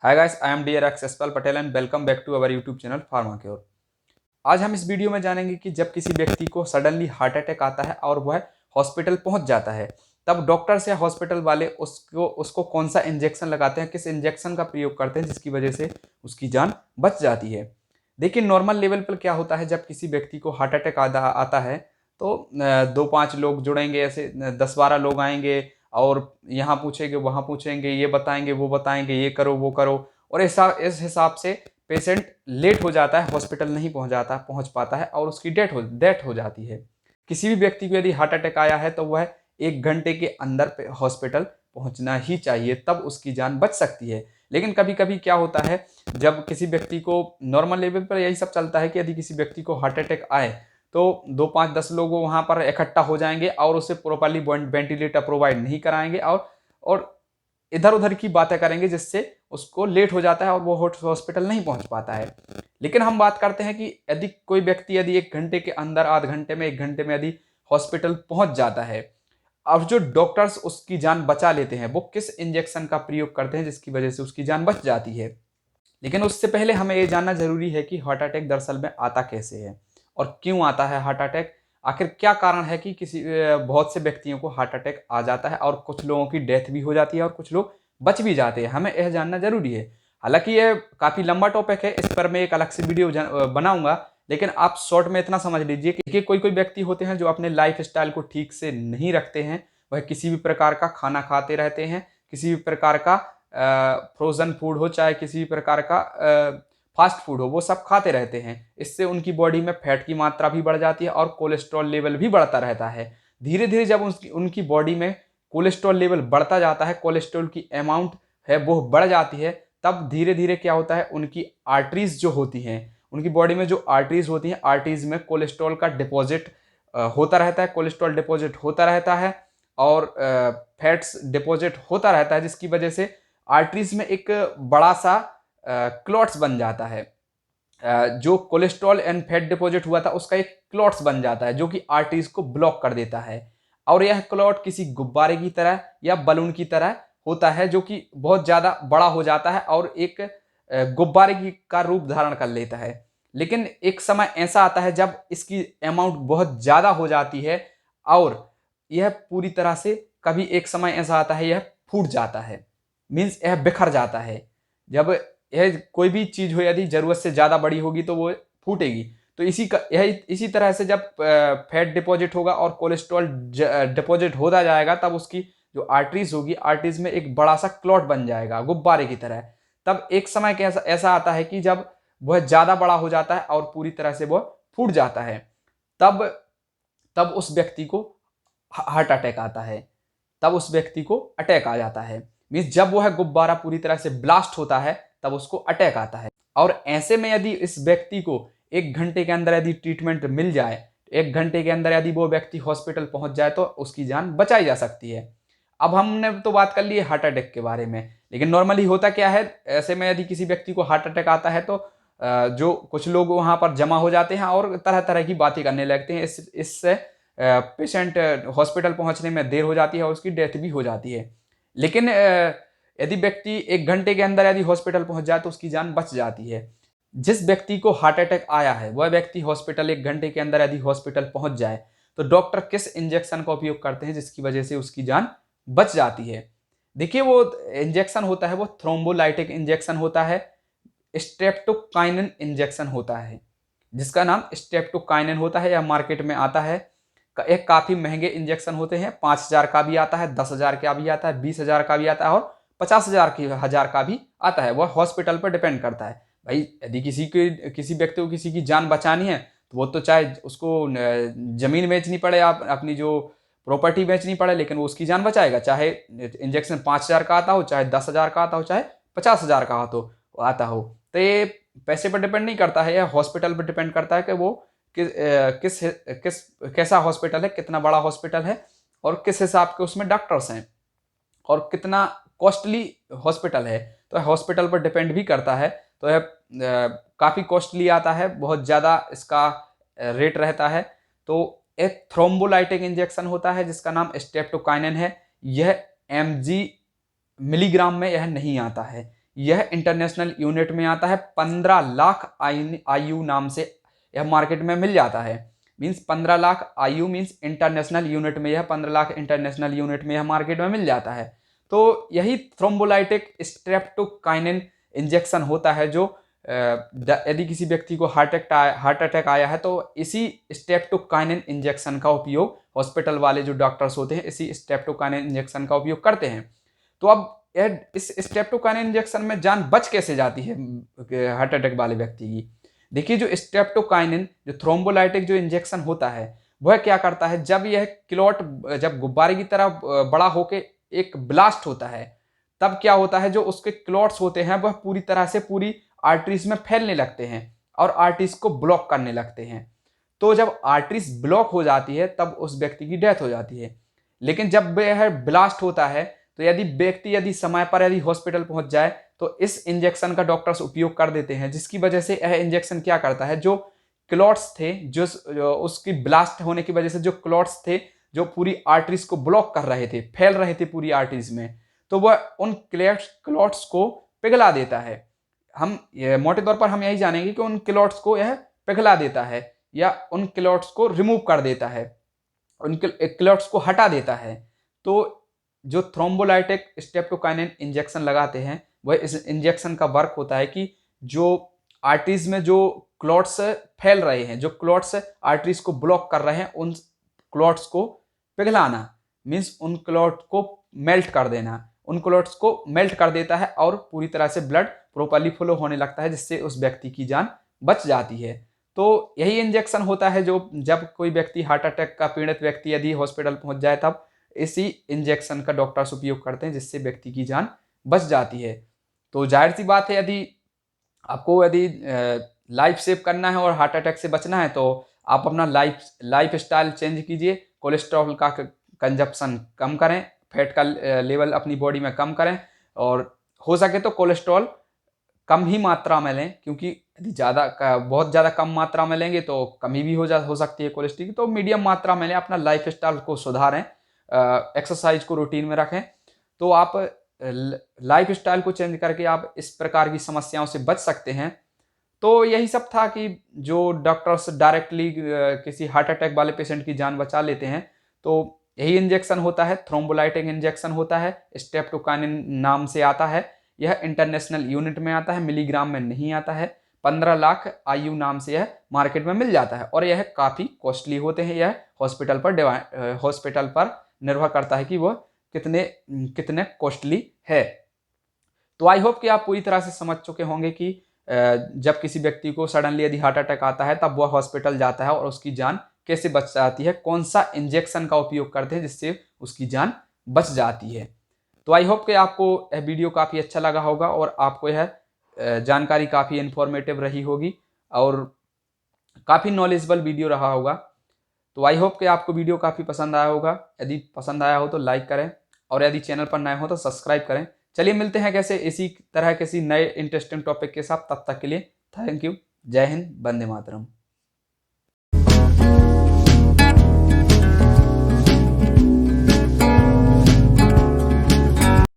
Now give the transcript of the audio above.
Hi guys, I am dear ex Yashpal Patel and welcome back to our YouTube channel Pharma Cure. आज हम इस video में जानेंगे कि जब किसी व्यक्ति को सडनली हार्ट अटैक आता है और वह हॉस्पिटल पहुंच जाता है, तब डॉक्टर्स या हॉस्पिटल वाले उसको उसको कौन सा इंजेक्शन लगाते हैं, किस इंजेक्शन का प्रयोग करते हैं जिसकी वजह से उसकी जान बच जाती है। देखिए, नॉर्मल लेवल पर क्या होता है, जब किसी व्यक्ति को हार्ट अटैक आता है तो 2-5 लोग जुड़ेंगे, ऐसे 10-12 लोग आएंगे और यहाँ पूछेंगे वहाँ पूछेंगे, ये बताएंगे वो बताएंगे, ये करो वो करो, और ऐसा इस हिसाब से पेशेंट लेट हो जाता है, हॉस्पिटल नहीं पहुंच पाता है और उसकी डेथ हो जाती है। किसी भी व्यक्ति को यदि हार्ट अटैक आया है तो वह 1 घंटे के अंदर हॉस्पिटल पहुंचना ही चाहिए, तब उसकी जान बच सकती है। लेकिन कभी कभी क्या होता है, जब किसी व्यक्ति को नॉर्मल लेवल पर यही सब चलता है कि यदि किसी व्यक्ति को हार्ट अटैक आए तो 2-5-10 लोग वहां पर इकट्ठा हो जाएंगे और उसे प्रॉपरली वेंटिलेटर प्रोवाइड नहीं कराएंगे और इधर उधर की बातें करेंगे, जिससे उसको लेट हो जाता है और वो हॉस्पिटल नहीं पहुंच पाता है। लेकिन हम बात करते हैं कि यदि कोई व्यक्ति यदि 1 घंटे के अंदर, आध घंटे में, 1 घंटे में यदि हॉस्पिटल पहुंच जाता है, अब जो डॉक्टर्स उसकी जान बचा लेते हैं वो किस इंजेक्शन का प्रयोग करते हैं जिसकी वजह से उसकी जान बच जाती है। लेकिन उससे पहले हमें ये जानना जरूरी है कि हार्ट अटैक दरअसल में आता कैसे है और क्यों आता है हार्ट अटैक। आखिर क्या कारण है कि बहुत से व्यक्तियों को हार्ट अटैक आ जाता है और कुछ लोगों की डेथ भी हो जाती है और कुछ लोग बच भी जाते हैं, हमें यह जानना जरूरी है। हालांकि यह काफ़ी लंबा टॉपिक है, इस पर मैं एक अलग से वीडियो बनाऊंगा, लेकिन आप शॉर्ट में इतना समझ लीजिए कि कोई कोई व्यक्ति होते हैं जो अपने लाइफ स्टाइल को ठीक से नहीं रखते हैं। वह किसी भी प्रकार का खाना खाते रहते हैं, किसी भी प्रकार का फ्रोजन फूड हो, चाहे किसी भी प्रकार का फास्ट फूड हो, वो सब खाते रहते हैं। इससे उनकी बॉडी में फैट की मात्रा भी बढ़ जाती है और कोलेस्ट्रॉल लेवल भी बढ़ता रहता है। धीरे धीरे जब उनकी बॉडी में कोलेस्ट्रॉल लेवल बढ़ता जाता है, कोलेस्ट्रॉल की अमाउंट है वो बढ़ जाती है, तब धीरे धीरे क्या होता है, उनकी आर्टरीज जो होती हैं, उनकी बॉडी में जो आर्टरीज होती हैं, आर्टरीज में कोलेस्ट्रॉल का डिपॉजिट होता रहता है, कोलेस्ट्रॉल डिपॉजिट होता रहता है और फैट्स डिपॉजिट होता रहता है, जिसकी वजह से आर्टरीज में एक बड़ा सा क्लॉट्स बन जाता है। जो कोलेस्ट्रॉल एंड फैट डिपॉजिट हुआ था उसका एक क्लॉट्स बन जाता है जो कि आर्टरीज को ब्लॉक कर देता है। और यह क्लॉट किसी गुब्बारे की तरह या बलून की तरह होता है जो कि बहुत ज़्यादा बड़ा हो जाता है और एक गुब्बारे की का रूप धारण कर लेता है। लेकिन एक समय ऐसा आता है जब इसकी अमाउंट बहुत ज़्यादा हो जाती है और यह पूरी तरह से, कभी एक समय ऐसा आता है यह फूट जाता है, मीन्स यह बिखर जाता है। जब यह कोई भी चीज़ हो, यदि ज़रूरत से ज़्यादा बड़ी होगी तो वो फूटेगी। तो इसी तरह से जब फैट डिपॉजिट होगा और कोलेस्ट्रॉल डिपॉजिट होता जाएगा, तब उसकी जो आर्टरीज होगी, आर्टरीज में एक बड़ा सा क्लॉट बन जाएगा गुब्बारे की तरह। तब एक समय कैसा ऐसा आता है कि जब वह ज़्यादा बड़ा हो जाता है और पूरी तरह से वह फूट जाता है, तब तब उस व्यक्ति को हार्ट अटैक आता है, तब उस व्यक्ति को अटैक आ जाता है। मीन्स जब वह गुब्बारा पूरी तरह से ब्लास्ट होता है तब उसको अटैक आता है। और ऐसे में यदि इस व्यक्ति को 1 घंटे के अंदर यदि ट्रीटमेंट मिल जाए, 1 घंटे के अंदर यदि वो व्यक्ति हॉस्पिटल पहुंच जाए, तो उसकी जान बचाई जा सकती है। अब हमने तो बात कर ली है हार्ट अटैक के बारे में, लेकिन नॉर्मली होता क्या है, ऐसे में यदि किसी व्यक्ति को हार्ट अटैक आता है तो जो कुछ लोग वहां पर जमा हो जाते हैं और तरह तरह की बातें करने लगते हैं। इससे पेशेंट हॉस्पिटल पहुंचने में देर हो जाती है और उसकी डेथ भी हो जाती है। लेकिन यदि व्यक्ति 1 घंटे के अंदर यदि हॉस्पिटल पहुंच जाए तो उसकी जान बच जाती है। जिस व्यक्ति को हार्ट अटैक आया है वह व्यक्ति हॉस्पिटल 1 घंटे के अंदर यदि हॉस्पिटल पहुंच जाए तो डॉक्टर किस इंजेक्शन का उपयोग करते हैं जिसकी वजह से उसकी जान बच जाती है। देखिए, वो इंजेक्शन होता है वो थ्रोम्बोलाइटिक इंजेक्शन होता है, स्ट्रेप्टोकाइनिन इंजेक्शन होता है, जिसका नाम स्ट्रेप्टोकाइनिन होता है। यह मार्केट में आता है। एक काफ़ी महंगे इंजेक्शन होते हैं, 5,000 का भी आता है, 10,000 का भी आता है, 20,000 का भी आता है और 50,000 का भी आता है। वह हॉस्पिटल पर डिपेंड करता है। भाई, यदि किसी व्यक्ति को किसी की जान बचानी है तो वो तो चाहे उसको जमीन बेचनी पड़े, आप अपनी जो प्रॉपर्टी बेचनी पड़े, लेकिन वो उसकी जान बचाएगा। चाहे इंजेक्शन 5,000 का आता हो, चाहे 10,000 का आता हो, चाहे 50,000 का आता हो। तो ये पैसे पर डिपेंड नहीं करता है, यह हॉस्पिटल पर डिपेंड करता है कि वो किस किस कैसा हॉस्पिटल है, कितना बड़ा हॉस्पिटल है और किस हिसाब के उसमें डॉक्टर्स हैं और कितना कॉस्टली हॉस्पिटल है। तो हॉस्पिटल पर डिपेंड भी करता है। तो यह काफ़ी कॉस्टली आता है, बहुत ज़्यादा इसका रेट रहता है। तो एक थ्रोम्बोलाइटिक इंजेक्शन होता है जिसका नाम स्ट्रेप्टोकाइनिन है। यह mg मिलीग्राम में यह नहीं आता है, यह इंटरनेशनल यूनिट में आता है। 15 लाख IU नाम से यह मार्केट में मिल जाता है। Means 15 lakh IU means international unit में, यह 15 लाख इंटरनेशनल यूनिट में यह मार्केट में मिल जाता है। तो यही थ्रोम्बोलाइटिक स्ट्रेप्टोकाइनिन इंजेक्शन होता है, जो यदि किसी व्यक्ति को हार्ट अटैक आया है तो इसी स्ट्रेप्टोकाइनिन इंजेक्शन का उपयोग हॉस्पिटल वाले जो डॉक्टर्स होते हैं इसी स्ट्रेप्टोकाइनिन इंजेक्शन का उपयोग करते हैं। तो अब यह इस स्ट्रेप्टोकाइनिन इंजेक्शन में जान बच कैसे जाती है हार्ट अटैक वाले व्यक्ति की? देखिए, जो स्ट्रेप्टोकाइनिन जो थ्रोम्बोलाइटिक जो इंजेक्शन होता है वह क्या करता है, जब यह क्लॉट जब गुब्बारे की तरह बड़ा होके एक ब्लास्ट होता है, तब क्या होता है, जो उसके क्लॉट्स होते हैं वह पूरी तरह से पूरी आर्टरीज में फैलने लगते हैं और आर्टरीज को ब्लॉक करने लगते हैं। तो जब आर्टरीज ब्लॉक हो जाती है तब उस व्यक्ति की डेथ हो जाती है। लेकिन जब यह ब्लास्ट होता है तो यदि समय पर यदि हॉस्पिटल पहुंच जाए तो इस इंजेक्शन का डॉक्टर्स उपयोग कर देते हैं, जिसकी वजह से यह इंजेक्शन क्या करता है, जो क्लॉट्स थे, जो उसकी ब्लास्ट होने की वजह से जो क्लॉट्स थे जो पूरी आर्टरीज को ब्लॉक कर रहे थे, फैल रहे थे पूरी आर्टरीज में, तो वह उन क्लॉट्स को पिघला देता है। हम मोटे तौर पर हम यही जानेंगे कि उन क्लॉट्स को यह पिघला देता है या उन क्लॉट्स को रिमूव कर देता है, उन क्लॉट्स को हटा देता है। तो जो थ्रोम्बोलाइटिक स्ट्रेप्टोकाइनिन इंजेक्शन लगाते हैं वह इस इंजेक्शन का वर्क होता है कि जो आर्टरीज में जो क्लॉट्स फैल रहे हैं, जो क्लॉट्स आर्टरीज को ब्लॉक कर रहे हैं, उन क्लॉट्स को पिघलाना मीन्स उन क्लॉट को मेल्ट कर देना, उन क्लॉट्स को मेल्ट कर देता है और पूरी तरह से ब्लड प्रॉपर्ली फ्लो होने लगता है, जिससे उस व्यक्ति की जान बच जाती है। तो यही इंजेक्शन होता है जो जब कोई व्यक्ति हार्ट अटैक का पीड़ित व्यक्ति यदि हॉस्पिटल पहुंच जाए तब इसी इंजेक्शन का डॉक्टर्स उपयोग करते हैं, जिससे व्यक्ति की जान बच जाती है। तो जाहिर सी बात है, यदि लाइफ सेव करना है और हार्ट अटैक से बचना है तो आप अपना लाइफ स्टाइल चेंज कीजिए, कोलेस्ट्रॉल का कंजप्शन कम करें, फैट का लेवल अपनी बॉडी में कम करें और हो सके तो कोलेस्ट्रॉल कम ही मात्रा में लें, क्योंकि यदि बहुत ज़्यादा कम मात्रा में लेंगे तो कमी भी हो सकती है कोलेस्ट्रॉल की। तो मीडियम मात्रा में लें, अपना लाइफ स्टाइल को सुधारें, एक्सरसाइज को रूटीन में रखें, तो आप लाइफ स्टाइल को चेंज करके आप इस प्रकार की समस्याओं से बच सकते हैं। तो यही सब था कि जो डॉक्टर्स डायरेक्टली किसी हार्ट अटैक वाले पेशेंट की जान बचा लेते हैं, तो यही इंजेक्शन होता है, थ्रोम्बोलाइटिक इंजेक्शन होता है, स्ट्रेप्टोकाइनिन नाम से आता है। यह इंटरनेशनल यूनिट में आता है, मिलीग्राम में नहीं आता है। 15 लाख IU नाम से यह मार्केट में मिल जाता है और यह काफ़ी कॉस्टली होते हैं। यह हॉस्पिटल पर निर्भर करता है कि वह कितने कॉस्टली है। तो आई होप कि आप पूरी तरह से समझ चुके होंगे कि जब किसी व्यक्ति को सडनली यदि हार्ट अटैक आता है तब वह हॉस्पिटल जाता है और उसकी जान कैसे बच जाती है, कौन सा इंजेक्शन का उपयोग करते हैं जिससे उसकी जान बच जाती है। तो आई होप कि आपको यह वीडियो काफ़ी अच्छा लगा होगा और आपको यह जानकारी काफ़ी इन्फॉर्मेटिव रही होगी और काफ़ी नॉलेजेबल वीडियो रहा होगा। तो आई होप कि आपको वीडियो काफ़ी पसंद आया होगा। यदि पसंद आया हो तो लाइक करें और यदि चैनल पर नए हो तो सब्सक्राइब करें। चलिए मिलते हैं कैसे इसी तरह किसी नए इंटरेस्टिंग टॉपिक के साथ, तब तक के लिए थैंक यू। जय हिंद, वंदे मातरम।